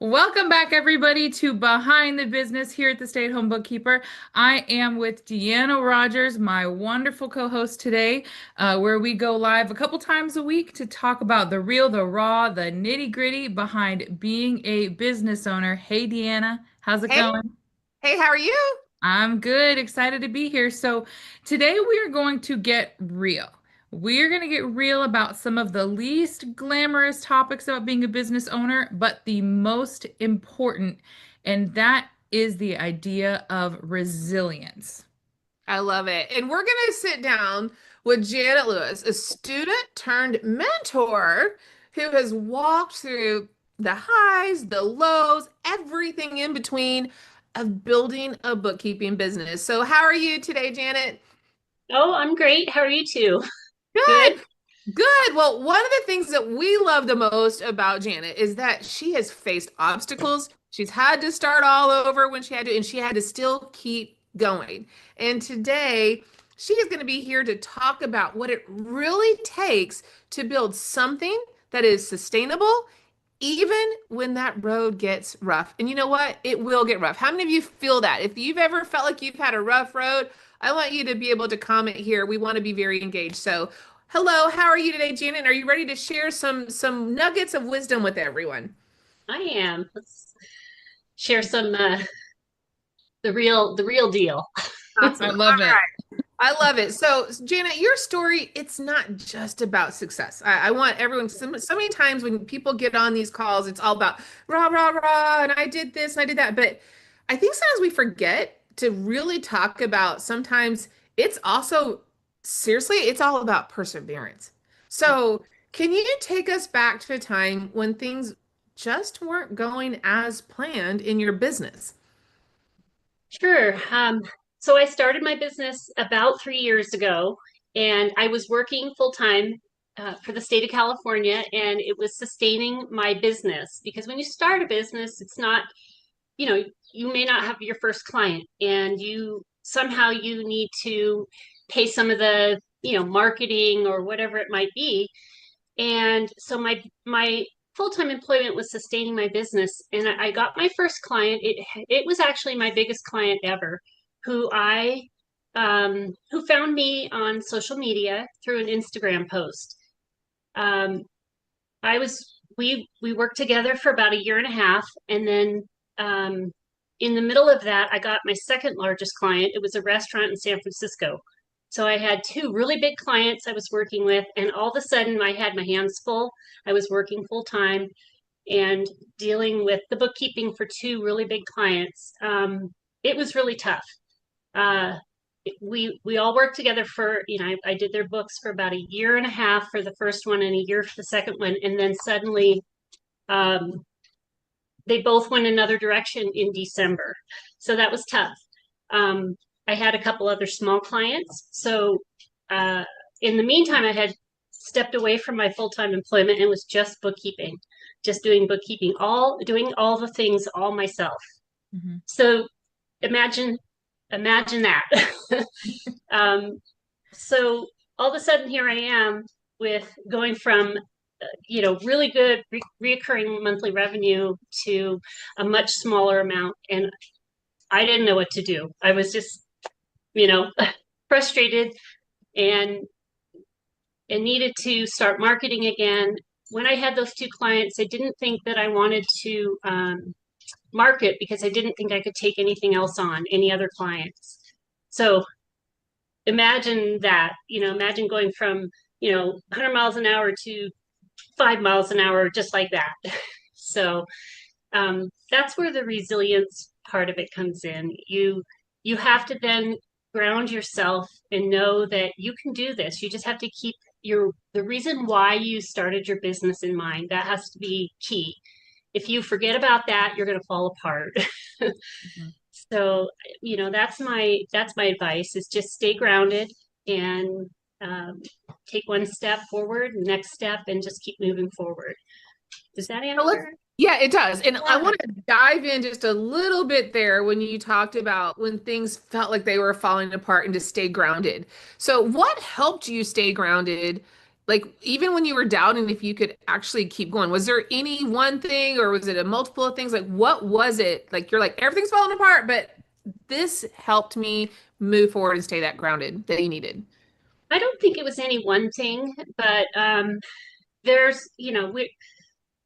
Welcome back, everybody, to Behind the Business here at the Stay at Home Bookkeeper. I am with Deanna Rogers, my wonderful co host today, where we go live a couple times a week to talk about the real, the raw, the nitty gritty behind being a business owner. Hey, Deanna, how's it Hey, going? hey, how are you? I'm good, excited to be here. So, today we are going to get real. We're going to get real about some of the least glamorous topics about being a business owner, but the most important, and that is the idea of resilience. I love it. And we're going to sit down with Janet Lewis, a student turned mentor who has walked through the highs, the lows, everything in between of building a bookkeeping business. So, how are you today, Janet? Oh, I'm great. How are you two? Good. Good? Good. Well, one of the things that we love the most about Janet is that she has faced obstacles. She's had to start all over when she had to, and she had to still keep going. And today, she is going to be here to talk about what it really takes to build something that is sustainable, even when that road gets rough. And you know what? It will get rough. How many of you feel that? If you've ever felt like you've had a rough road, I want you to be able to comment here. We want to be very engaged. So, hello, how are you today, Janet? Are you ready to share some nuggets of wisdom with everyone? I am. Let's share some the real deal. I Awesome. love it. I love it. So, Janet, your story, it's not just about success. I want everyone, so many times when people get on these calls, it's all about rah, rah, rah, and I did this and I did that. But I think sometimes we forget to really talk about sometimes it's also, seriously, it's all about perseverance. So, can you take us back to a time when things just weren't going as planned in your business? Sure. So I started my business about 3 years ago, and I was working full time for the state of California, and it was sustaining my business because when you start a business, it's not, you know, you may not have your first client, and you need to pay some of the, marketing or whatever it might be. And so my full-time employment was sustaining my business. And I got my first client. It was actually my biggest client ever, who found me on social media through an Instagram post. Um, I was we worked together for about a year and a half, and then in the middle of that, I got my second largest client. It was a restaurant in San Francisco. So I had two really big clients I was working with, and all of a sudden I had my hands full. I was working full time and dealing with the bookkeeping for two really big clients. It was really tough. Uh, we all worked together for, I did their books for about a year and a half for the first one and a year for the second one, and then suddenly um, they both went another direction in December. So that was tough. Um, I had a couple other small clients. So uh, in the meantime, I had stepped away from my full-time employment and was just bookkeeping, just doing bookkeeping, doing all the things all myself. Mhm. So imagine, imagine that. um, so all of a sudden here I am with going from really good reoccurring monthly revenue to a much smaller amount, and I didn't know what to do. I was just you know frustrated and needed to start marketing again. When I had those two clients, I didn't think that I wanted to market because I didn't think I could take anything else on, any other clients. So imagine that, imagine going from 100 miles an hour to 5 miles an hour, just like that. So that's where the resilience part of it comes in. You have to then ground yourself and know that you can do this. You just have to keep the reason why you started your business in mind. That has to be key. If you forget about that, you're going to fall apart. Mhm. So, that's my advice is just stay grounded and um, take one step forward, next step, and just keep moving forward. Does that So let's, answer? yeah, it does. And I Yeah. want to dive in just a little bit there when you talked about when things felt like they were falling apart and to stay grounded. So what helped you stay grounded? like even when you were doubting if you could actually keep going, was there any one thing or was it a multiple of things? Like what was it? Like you're like everything's falling apart, but this helped me move forward and stay that grounded that you needed. I don't think it was any one thing, but there's,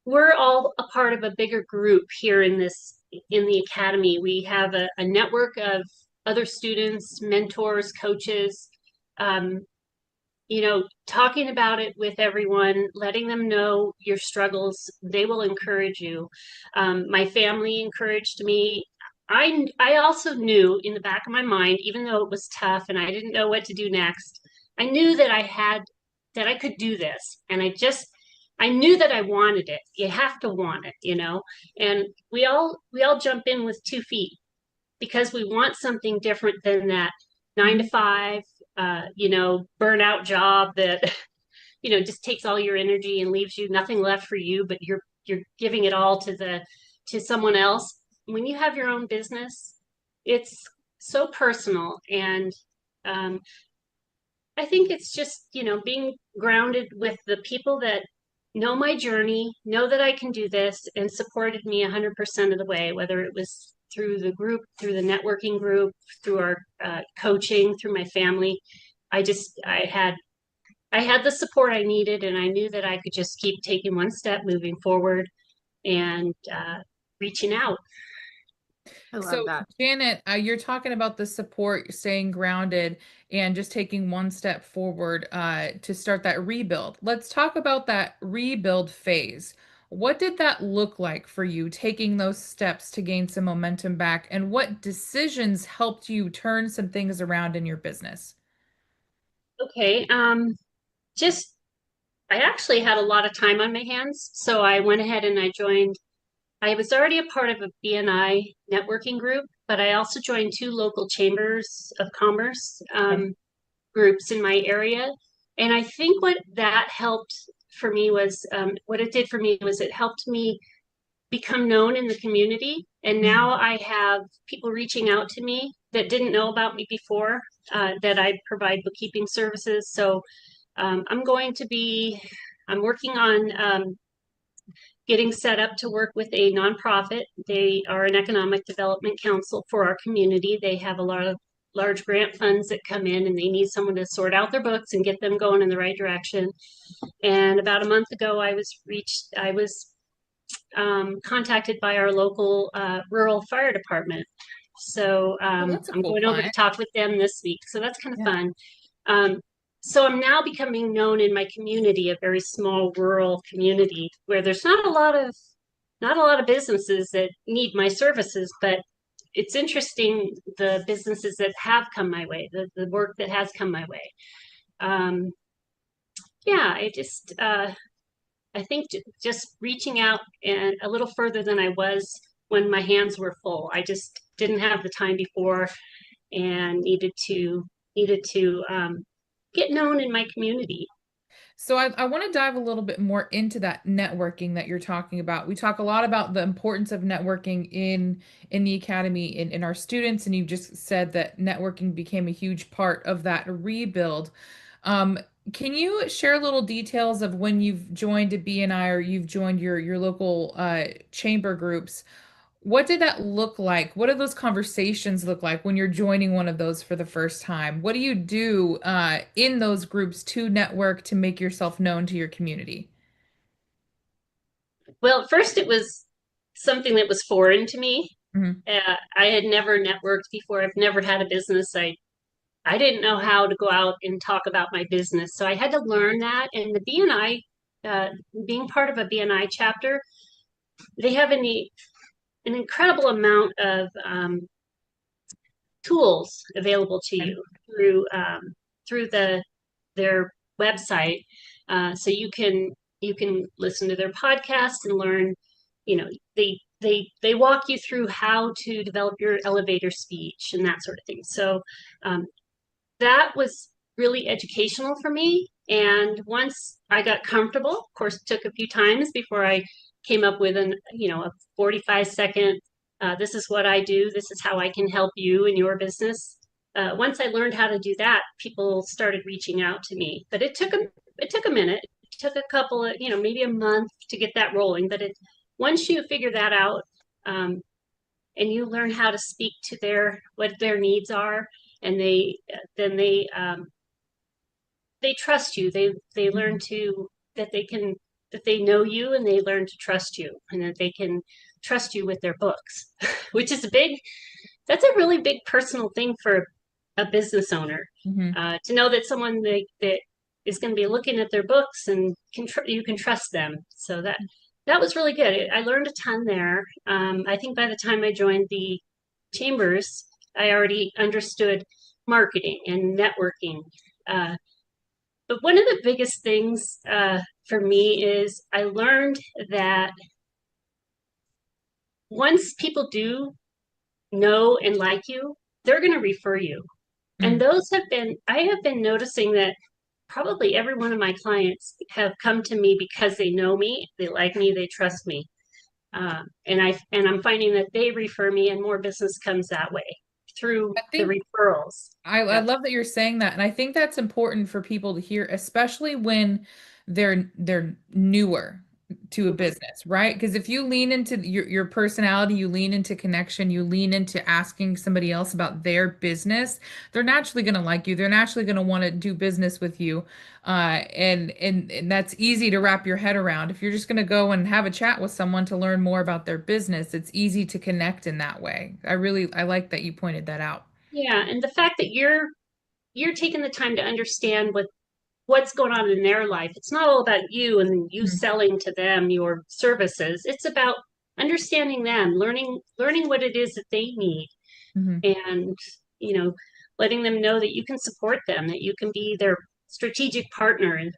we're all a part of a bigger group here in the academy. We have a network of other students, mentors, coaches, um, talking about it with everyone, letting them know your struggles. They will encourage you. My family encouraged me. I also knew in the back of my mind, even though it was tough and I didn't know what to do next, I knew that that I could do this. And I knew that I wanted it. You have to want it. And we all jump in with 2 feet because we want something different than that 9 to 5, burnout job that, just takes all your energy and leaves you nothing left for you, but you're giving it all to someone else. When you have your own business, it's so personal. And I think it's just, being grounded with the people that know my journey, know that I can do this, and supported me 100% of the way, whether it was through the group, through the networking group, through our coaching, through my family. I had the support I needed, and I knew that I could just keep taking one step, moving forward, and reaching out. I love So, that. Janet, you're talking about the support, staying grounded, and just taking one step forward to start that rebuild. Let's talk about that rebuild phase. What did that look like for you, taking those steps to gain some momentum back, and what decisions helped you turn some things around in your business? Okay, just I actually had a lot of time on my hands, so I went ahead and I joined. I was already a part of a BNI networking group, but I also joined 2 local chambers of commerce groups in my area. And I think what that helped for me was, what it did for me was it helped me become known in the community. And now I have people reaching out to me that didn't know about me before, that I provide bookkeeping services. So I'm working on getting set up to work with a nonprofit. They are an economic development council for our community. They have a lot of large grant funds that come in and they need someone to sort out their books and get them going in the right direction. And about a month ago, I was contacted by our local rural fire department. So That's a I'm cool going over to client. talk with them this week. So that's kind of Yeah. fun. So I'm now becoming known in my community, a very small rural community where there's not a lot of businesses that need my services, but it's interesting the businesses that have come my way, the work that has come my way. Um, yeah, I think just reaching out and a little further than I was when my hands were full. I just didn't have the time before and needed to get known in my community. So I want to dive a little bit more into that networking that you're talking about. We talk a lot about the importance of networking in the academy in our students, and you just said that networking became a huge part of that rebuild. Um, can you share little details of when you've joined a BNI or you've joined your local chamber groups? What did that look like? What do those conversations look like when you're joining one of those for the first time? What do you do in those groups to network to make yourself known to your community? Well, at first it was something that was foreign to me. Mhm. I had never networked before. I've never had a business. I didn't know how to go out and talk about my business. So I had to learn that. And the BNI, being part of a BNI chapter, they have an incredible amount of tools available to you through their website. So you can listen to their podcast and learn. You know, they walk you through how to develop your elevator speech and that sort of thing. So that was really educational for me. And once I got comfortable, of course, it took a few times before I came up with a 45-second, this is what I do, this is how I can help you in your business. Once I learned how to do that, people started reaching out to me. But it took a minute. It took a couple of, maybe a month to get that rolling. But once you figure that out, um, and you learn how to speak to what their needs are, and then they trust you. They learn to that they can that they know you, and they learn to trust you, and that they can trust you with their books, which is that's a really big personal thing for a business owner, Mhm. to know that someone that is going to be looking at their books and you can trust them. So that was really good. I learned a ton there. I think by the time I joined the chambers, I already understood marketing and networking. Uh, but one of the biggest things for me is I learned that once people do know and like you, they're going to refer you. And Mm. I have been noticing that probably every one of my clients have come to me because they know me, they like me, they trust me. And I'm finding that they refer me, and more business comes that way through I the think referrals. I Yeah. love that you're saying that, and I think that's important for people to hear, especially when they're newer to a business, right? Because if you lean into your personality, you lean into connection, you lean into asking somebody else about their business, they're naturally going to like you. They're naturally going to want to do business with you, and that's easy to wrap your head around. If you're just going to go and have a chat with someone to learn more about their business, it's easy to connect in that way. I like that you pointed that out. Yeah, and the fact that you're taking the time to understand what's going on in their life. It's not all about you and you selling to them your services. It's about understanding them, learning what it is that they need, Mhm. and you know, letting them know that you can support them, that you can be their strategic partner. And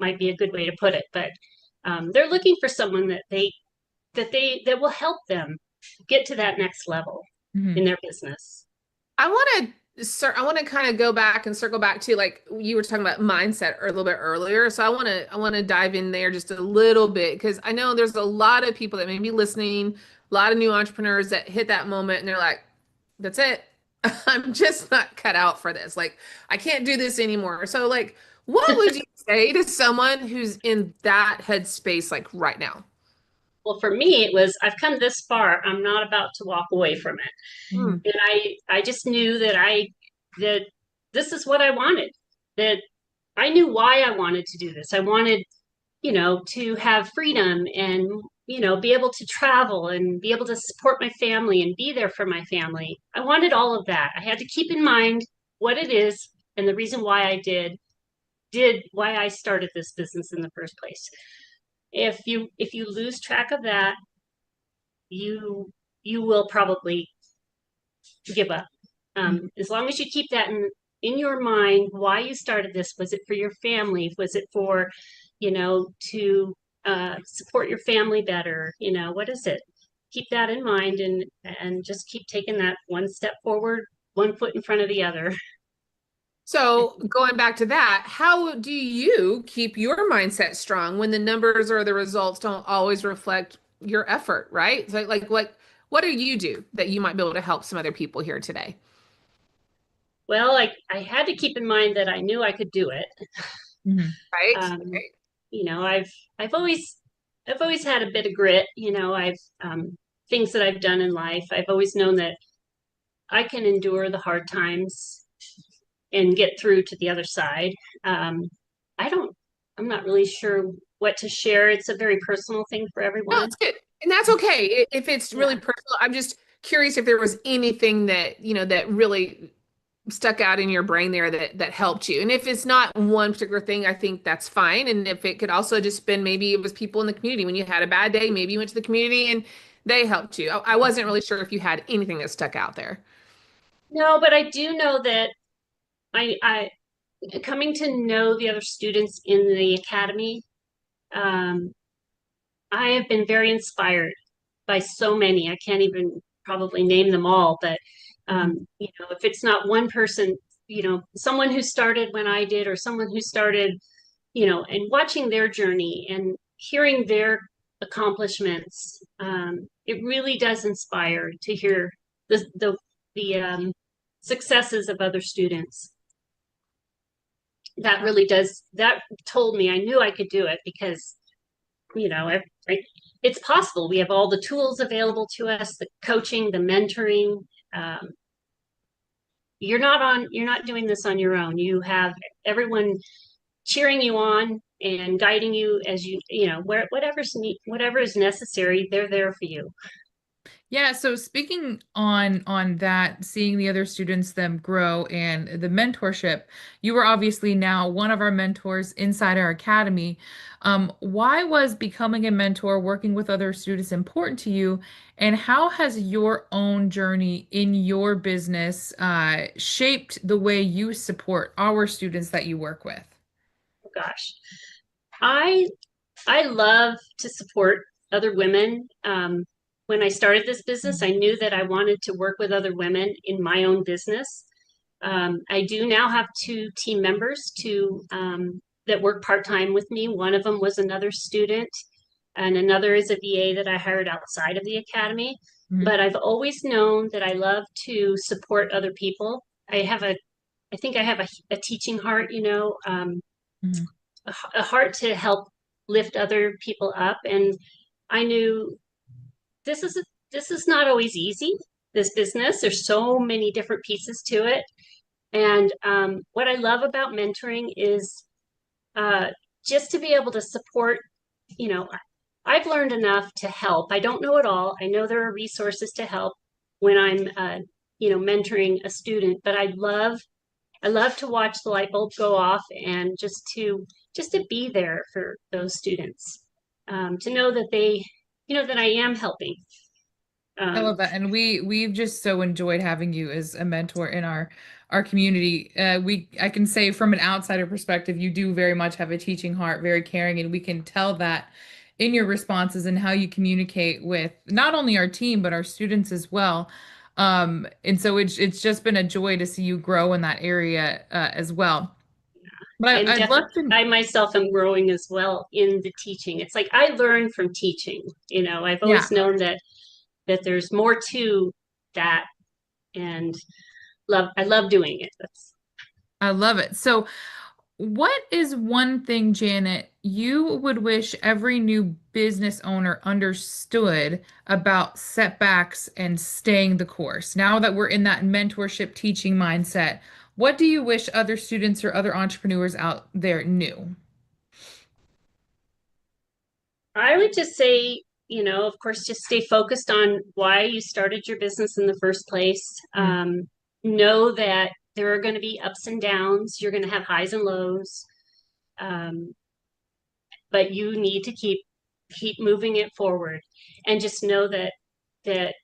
might be a good way to put it, but they're looking for someone that will help them get to that next level in Mhm. their business. I want to, sir, I want to kind of go back and circle back to like you were talking about mindset a little bit earlier. So I want to dive in there just a little bit because I know there's a lot of people that may be listening, a lot of new entrepreneurs that hit that moment and they're like, that's it. I'm just not cut out for this. Like, I can't do this anymore. So, like, what would you say to someone who's in that headspace, like right now? Well, for me, it was I've come this far. I'm not about to walk away from it. Hmm. Mhm. And I just knew that this is what I wanted. That I knew why I wanted to do this. I wanted, to have freedom and, be able to travel and be able to support my family and be there for my family. I wanted all of that. I had to keep in mind what it is and the reason why why I started this business in the first place. If you lose track of that, you will probably give up. As long as you keep that in your mind, why you started this. Was it for your family? Was it for, to support your family better? What is it? Keep that in mind, and just keep taking that one step forward, one foot in front of the other. So, going back to that, how do you keep your mindset strong when the numbers or the results don't always reflect your effort, right? So, like, what do you do that you might be able to help some other people here today? Well, I had to keep in mind that I knew I could do it. Mhm. Right? Um, I've always had a bit of grit. I've things that I've done in life. I've always known that I can endure the hard times and get through to the other side. Um, I don't. I'm not really sure what to share. It's a very personal thing for No, everyone. it's good. And that's okay. If it's really Yeah. personal, I'm just curious if there was anything that, that really stuck out in your brain there that helped you. And if it's not one particular thing, I think that's fine. And if it could also just been maybe it was people in the community when you had a bad day, maybe you went to the community and they helped you. I wasn't really sure if you had anything that stuck out there. No, but I do know that I coming to know the other students in the academy. Um, I have been very inspired by so many. I can't even probably name them all, but if it's not one person, someone who started when I did, or someone who started, and watching their journey and hearing their accomplishments, it really does inspire to hear the successes of other students. that really does, that told me I knew I could do it because, you know, it's possible. We have all the tools available to us, the coaching, the mentoring. Um, you're not doing this on your own. You have everyone cheering you on and guiding you as you know, whatever is necessary, they're there for you. Yeah, so speaking on that, seeing the other students them grow and the mentorship, you were obviously now one of our mentors inside our academy. Why was becoming a mentor, working with other students important to you, and how has your own journey in your business shaped the way you support our students that you work with? Oh, gosh, I I love to support other women. When I started this business, I knew that I wanted to work with other women in my own business. I do now have two team members that work part-time with me. One of them was another student, and another is a VA that I hired outside of the academy. Mhm. But I've always known that I love to support other people. I think I have a teaching heart, you know, Mhm. a heart to help lift other people up. And I knew this is this is not always easy. This business, there's so many different pieces to it. And what I love about mentoring is uh, just to be able to support. You know, I've learned enough to help. I don't know it all. I know there are resources to help when I'm, you know, mentoring a student. But I love to watch the light bulb go off and just to be there for those students, to know that they, you know, that I am helping. I Um, love that. And we've just so enjoyed having you as a mentor in our community. I can say from an outsider perspective, you do very much have a teaching heart, very caring, and we can tell that in your responses and how you communicate with not only our team but our students as well. And so it's just been a joy to see you grow in that area as well. But I'd love to, I myself am growing as well in the teaching. It's like I learn from teaching. You know, I've yeah, always known that there's more to that, and I love doing it. That's I love it. So what is one thing, Janet, you would wish every new business owner understood about setbacks and staying the course? Now that we're in that mentorship teaching mindset, what do you wish other students or other entrepreneurs out there knew? I would just say, you know, of course, just stay focused on why you started your business in the first place. Mm, Know that there are going to be ups and downs. You're going to have highs and lows, um, but you need to keep moving it forward, and just know that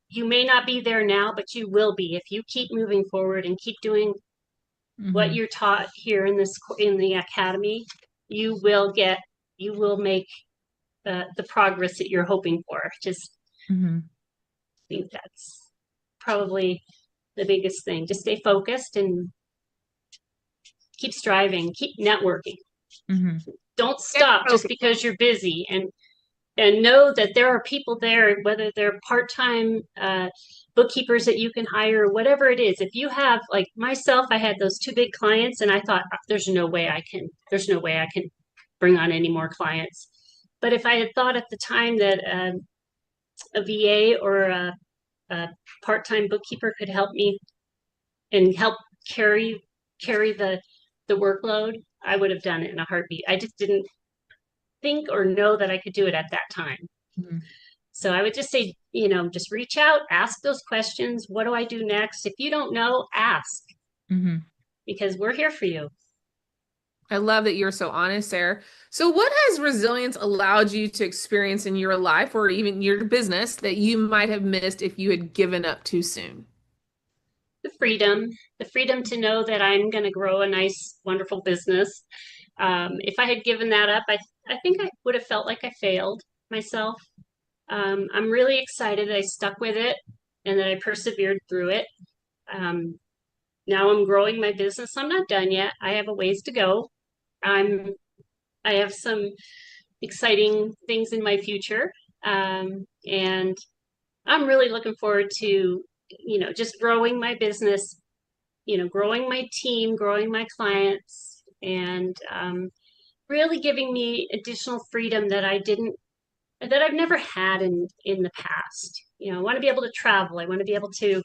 you may not be there now, but you will be if you keep moving forward and keep doing what mhm, you're taught here in this in the academy. You will get, you will make the progress that you're hoping for. Just mhm, think that's probably the biggest thing. Just stay focused and keep striving, keep networking. mhm. Don't Get stop just focused. because you're busy, and know that there are people there, whether they're part-time bookkeepers that you can hire, whatever it is. If you have, like myself, I had those two big clients and I thought there's no way I can bring on any more clients. But if I had thought at the time that a VA or a part-time bookkeeper could help me and help carry carry the workload, I would have done it in a heartbeat. I just didn't think or know that I could do it at that time. Mhm. So I would just say, you know, just reach out, ask those questions. What do I do next? If you don't know, ask, Mhm. because we're here for you. I love that you're so honest, Sarah. So, what has resilience allowed you to experience in your life or even your business that you might have missed if you had given up too soon? The freedom, the freedom to know that I'm going to grow a nice, wonderful business. If I had given that up, I think I would have felt like I failed myself. I'm really excited that I stuck with it and that I persevered through it. Um, Now I'm growing my business. I'm not done yet. I have a ways to go. I'm I have some exciting things in my future. And I'm really looking forward to, you know, just growing my business growing my team, growing my clients, and really giving me additional freedom that I've never had in the past. I want to be able to travel. I want to be able to,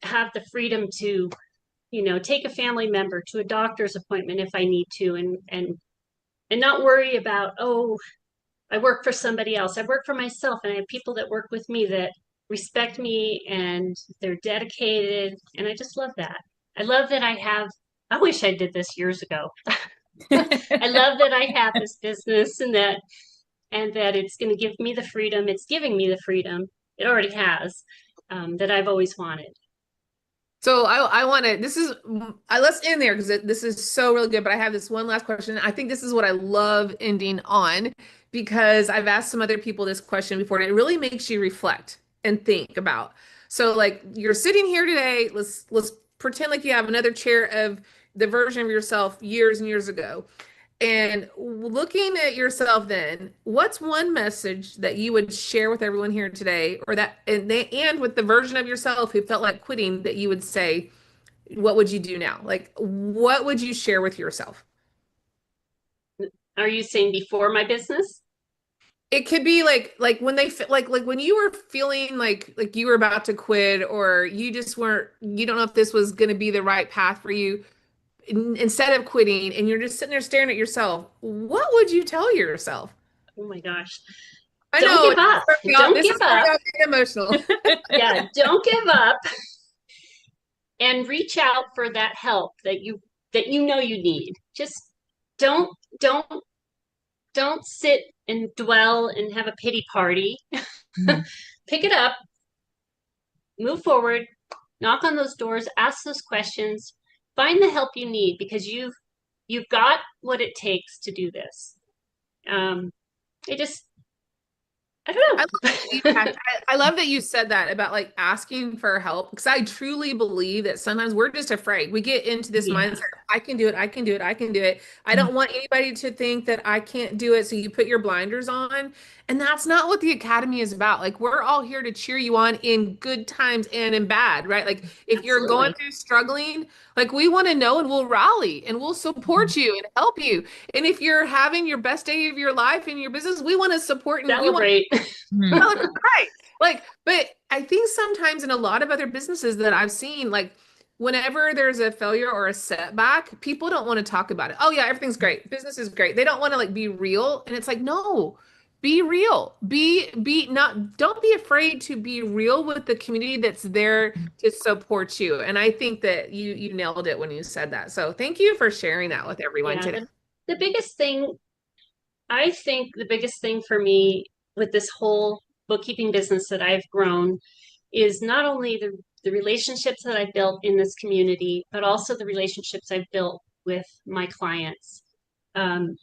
have the freedom to, take a family member to a doctor's appointment if I need to, and not worry about, oh, I work for somebody else. I work for myself, and I have people that work with me that respect me and they're dedicated. And I just love that. I love that I wish I did this years ago. I love that I have this business and that it's going to give me the freedom. It's giving me the freedom. It already has, that I've always wanted. So I want to, let's end there because this is so really good. But I have this one last question. I think this is what I love ending on because I've asked some other people this question before, and it really makes you reflect and think about. So like you're sitting here today, let's pretend like you have another chair of the version of yourself years and years ago. And looking at yourself then, what's one message that you would share with everyone here today, or and with the version of yourself who felt like quitting that you would say, what would you do now? Like, what would you share with yourself? Are you saying before my business? It could be like when like when you were feeling like you were about to quit, or you just weren't, you don't know if this was going to be the right path for you. Instead of quitting and you're just sitting there staring at yourself, what would you tell yourself? Oh my gosh. I Don't know. give up. Don't give up. Emotional. Yeah, don't give up and reach out for that help that you know you need. Just don't don't don't sit and dwell and have a pity party. Mhm. Pick it up, move forward, knock on those doors, ask those questions, find the help you need because you've got what it takes to do this. Um, it just I don't know. I love that you said that about like asking for help because I truly believe that sometimes we're just afraid. We get into this Yeah. mindset, I can do it, I can do it, I can do it. I don't want anybody to think that I can't do it. So you put your blinders on. And that's not what the Academy is about. Like we're all here to cheer you on in good times and in bad, right? Like if you're going Absolutely. through struggling, like we want to know and we'll rally and we'll support you and help you. And if you're having your best day of your life in your business, we want to support and we want Celebrate. Mhm. right. Like, but I think sometimes in a lot of other businesses that I've seen, like whenever there's a failure or a setback, people don't want to talk about it. Oh yeah, everything's great. Business is great. They don't want to like be real. And it's like, no, be real. Don't be afraid to be real with the community that's there to support you. And I think that you nailed it when you said that. So thank you for sharing that with everyone Yeah, today. the biggest thing, I think the biggest thing for me with this whole bookkeeping business that I've grown is not only the relationships that I've built in this community, but also the relationships I've built with my clients.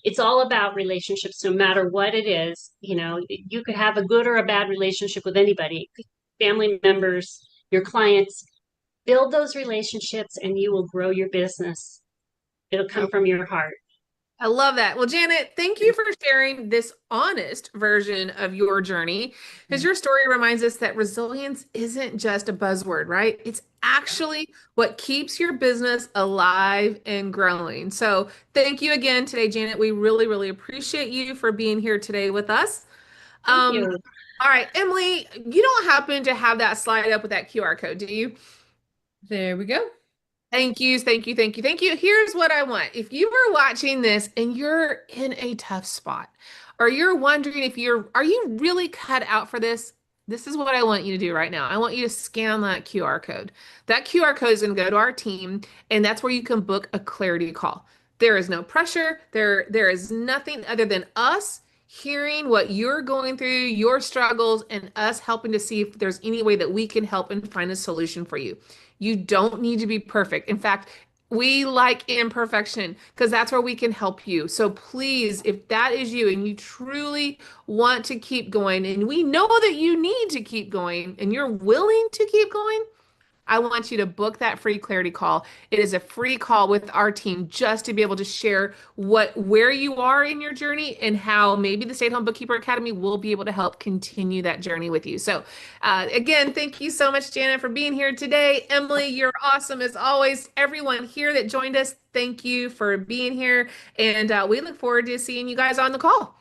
It's all about relationships, no matter what it is. You could have a good or a bad relationship with anybody, family members, your clients. Build those relationships and you will grow your business. It'll come from your heart. I love that. Well, Janet, thank you for sharing this honest version of your journey because your story reminds us that resilience isn't just a buzzword, right? It's actually what keeps your business alive and growing. So, thank you again today, Janet. We really, really appreciate you for being here today with us. Thank Um, you. all right, Emily, you don't happen to have that slide up with that QR code, do you? There we go. Thank you, thank you, thank you, thank you. Here's what I want. If you were watching this and you're in a tough spot, or you're wondering if are you really cut out for this? This is what I want you to do right now. I want you to scan that QR code. That QR code is going to go to our team, and that's where you can book a clarity call. There is no pressure. There is nothing other than us hearing what you're going through, your struggles, and us helping to see if there's any way that we can help and find a solution for you. You don't need to be perfect. In fact, we like imperfection because that's where we can help you. So please, if that is you and you truly want to keep going, and we know that you need to keep going and you're willing to keep going, I want you to book that free clarity call. It is a free call with our team just to be able to share where you are in your journey and how maybe the Stay at Home Bookkeeper Academy will be able to help continue that journey with you. So again, thank you so much, Janet, for being here today. Emily, you're awesome as always. Everyone here that joined us, thank you for being here. And we look forward to seeing you guys on the call.